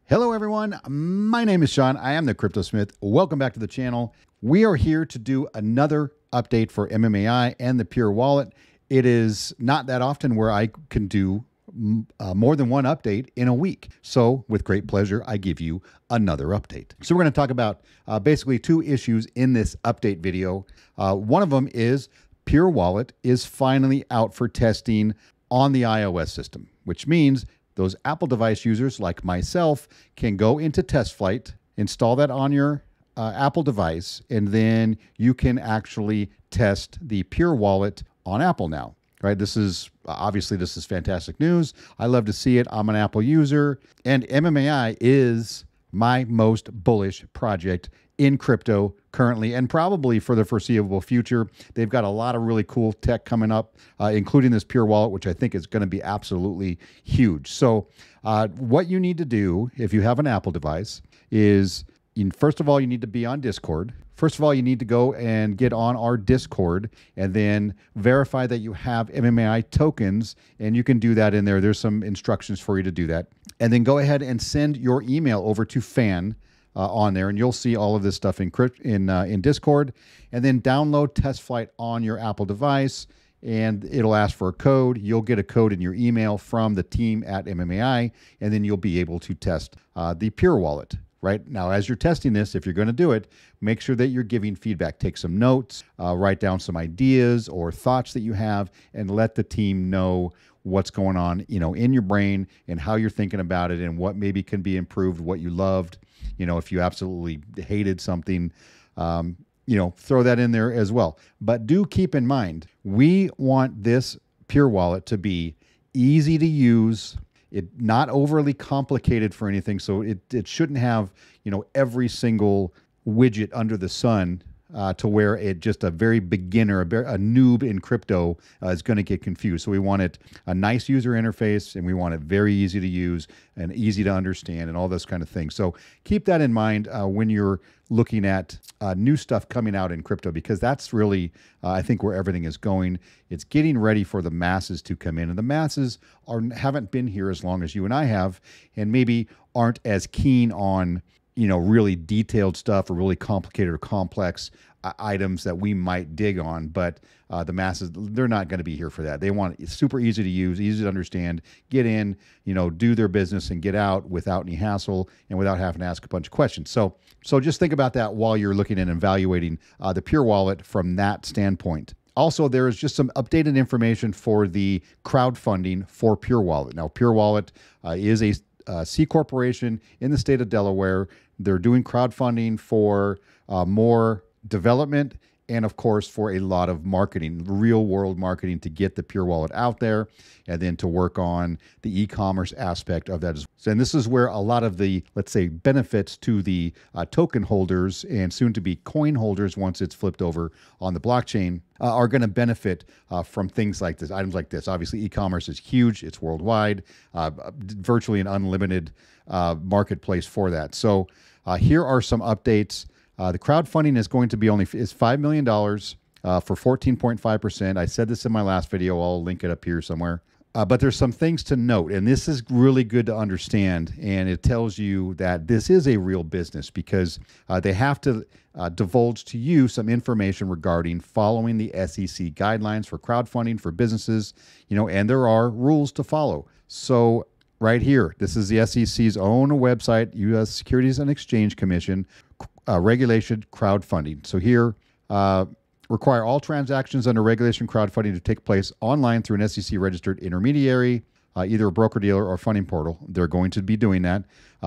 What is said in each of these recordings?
Hello everyone, my name is Sean. I am the Crypto Smith. Welcome back to the channel. We are here to do another update for MMAI and the Purewallet. It is not that often where I can do more than one update in a week. So with great pleasure, I give you another update. So we're going to talk about basically two issues in this update video. One of them is Purewallet is finally out for testing on the iOS system, which means those Apple device users like myself can go into test flight, install that on your Apple device, and then you can actually test the Purewallet on Apple now. Right? This is fantastic news. I love to see it. I'm an Apple user, and MMAI is my most bullish project in crypto currently and probably for the foreseeable future. They've got a lot of really cool tech coming up, including this Purewallet, which I think is going to be absolutely huge. So what you need to do if you have an Apple device is, first of all, you need to be on Discord. First of all, you need to go and get on our Discord and then verify that you have MMAI tokens, and you can do that in there. There's some instructions for you to do that. And then go ahead and send your email over to Fan on there, and you'll see all of this stuff in Discord. And then download Test Flight on your Apple device, and it'll ask for a code. You'll get a code in your email from the team at MMAI, and then you'll be able to test the Purewallet. Right now, as you're testing this, if you're going to do it, make sure that you're giving feedback. Take some notes, write down some ideas or thoughts that you have, and let the team know what's going on, in your brain and how you're thinking about it and what maybe can be improved, what you loved. If you absolutely hated something, throw that in there as well. But do keep in mind, we want this Purewallet to be easy to use. It not overly complicated for anything, so it shouldn't have every single widget under the sun to where it just a very beginner, a noob in crypto is going to get confused. So we want it a nice user interface, and we want it very easy to use and easy to understand and all this kind of thing. So keep that in mind when you're looking at new stuff coming out in crypto, because that's really, I think, where everything is going. It's getting ready for the masses to come in, and the masses haven't been here as long as you and I have, and maybe aren't as keen on really detailed stuff or really complicated or complex items that we might dig on. But the masses, they're not going to be here for that. They want it super easy to use, easy to understand, get in, do their business and get out without any hassle and without having to ask a bunch of questions. So just think about that while you're looking and evaluating the Purewallet from that standpoint. Also, there is just some updated information for the crowdfunding for Purewallet. Now, Purewallet is a C corporation in the state of Delaware. They're doing crowdfunding for more development and, of course, for a lot of marketing, real-world marketing to get the Purewallet out there and then to work on the e-commerce aspect of that as well. And this is where a lot of the, let's say, benefits to the token holders and soon-to-be coin holders once it's flipped over on the blockchain are going to benefit from things like this, items like this. Obviously, e-commerce is huge. It's worldwide, virtually an unlimited marketplace for that. So here are some updates. The crowdfunding is going to be is $5 million for 14.5%. I said this in my last video. I'll link it up here somewhere. But there's some things to note, and this is really good to understand, and it tells you that this is a real business because they have to divulge to you some information regarding following the SEC guidelines for crowdfunding for businesses, and there are rules to follow. So right here, this is the SEC's own website, U.S. Securities and Exchange Commission, regulation crowdfunding. So here, require all transactions under regulation crowdfunding to take place online through an SEC-registered intermediary, either a broker-dealer or funding portal. They're going to be doing that.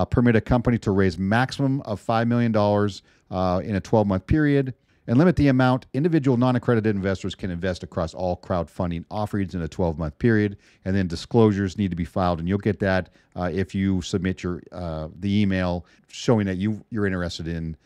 Permit a company to raise maximum of $5 million in a 12-month period, and limit the amount individual non-accredited investors can invest across all crowdfunding offerings in a 12-month period. And then disclosures need to be filed, and you'll get that if you submit your the email showing that you're interested in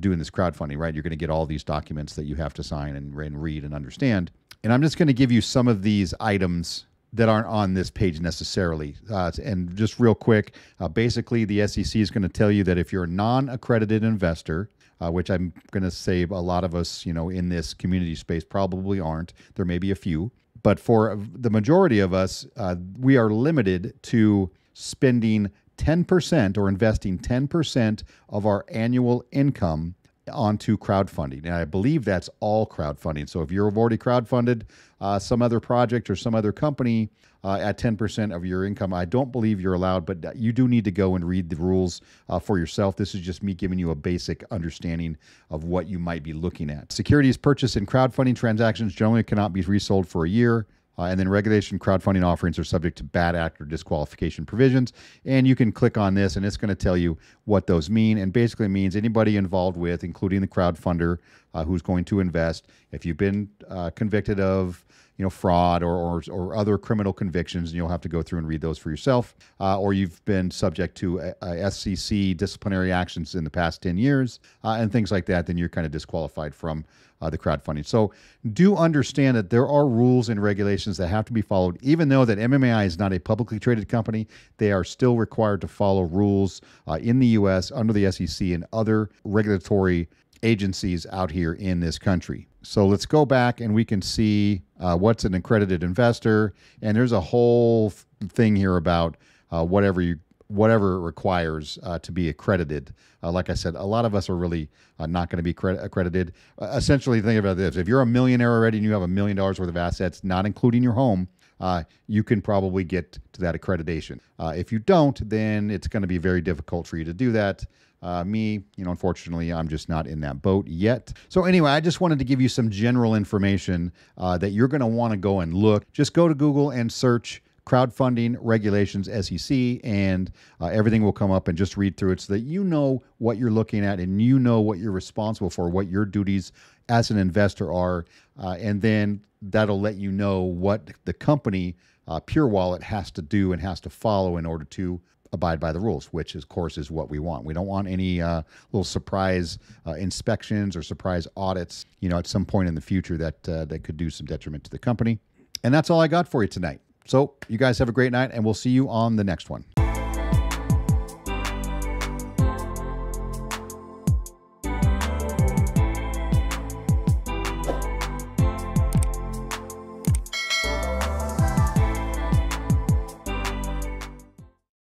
doing this crowdfunding, right? You're going to get all these documents that you have to sign and read and understand. And I'm just going to give you some of these items that aren't on this page necessarily. And just real quick, basically the SEC is going to tell you that if you're a non-accredited investor, which I'm going to say a lot of us, in this community space probably aren't. There may be a few. But for the majority of us, we are limited to spending 10% or investing 10% of our annual income onto crowdfunding. And I believe that's all crowdfunding. So if you've already crowdfunded some other project or some other company at 10% of your income, I don't believe you're allowed, but you do need to go and read the rules for yourself. This is just me giving you a basic understanding of what you might be looking at. Securities purchased in crowdfunding transactions generally cannot be resold for a year. And then regulation crowdfunding offerings are subject to bad act or disqualification provisions. And you can click on this and it's going to tell you what those mean. And basically means anybody involved with, including the crowdfunder who's going to invest, if you've been convicted of fraud or other criminal convictions, and you'll have to go through and read those for yourself, or you've been subject to SEC disciplinary actions in the past 10 years and things like that, then you're kind of disqualified from the crowdfunding. So do understand that there are rules and regulations that have to be followed. Even though that MMAI is not a publicly traded company, they are still required to follow rules in the U.S. under the SEC and other regulatory agencies out here in this country. So let's go back and we can see what's an accredited investor. And there's a whole thing here about whatever it requires to be accredited. Like I said, a lot of us are really not going to be accredited. Essentially, think about this. If you're a millionaire already and you have $1 million worth of assets, not including your home, you can probably get to that accreditation. If you don't, then it's going to be very difficult for you to do that. Me, unfortunately, I'm just not in that boat yet. So anyway, I just wanted to give you some general information that you're going to want to go and look. Just go to Google and search crowdfunding regulations SEC, and everything will come up, and just read through it so that you know what you're looking at and you know what you're responsible for, what your duties as an investor are, and then that'll let you know what the company Purewallet has to do and has to follow in order to abide by the rules, which of course is what we want. We don't want any little surprise inspections or surprise audits, at some point in the future that could do some detriment to the company. And that's all I got for you tonight. So you guys have a great night, and we'll see you on the next one.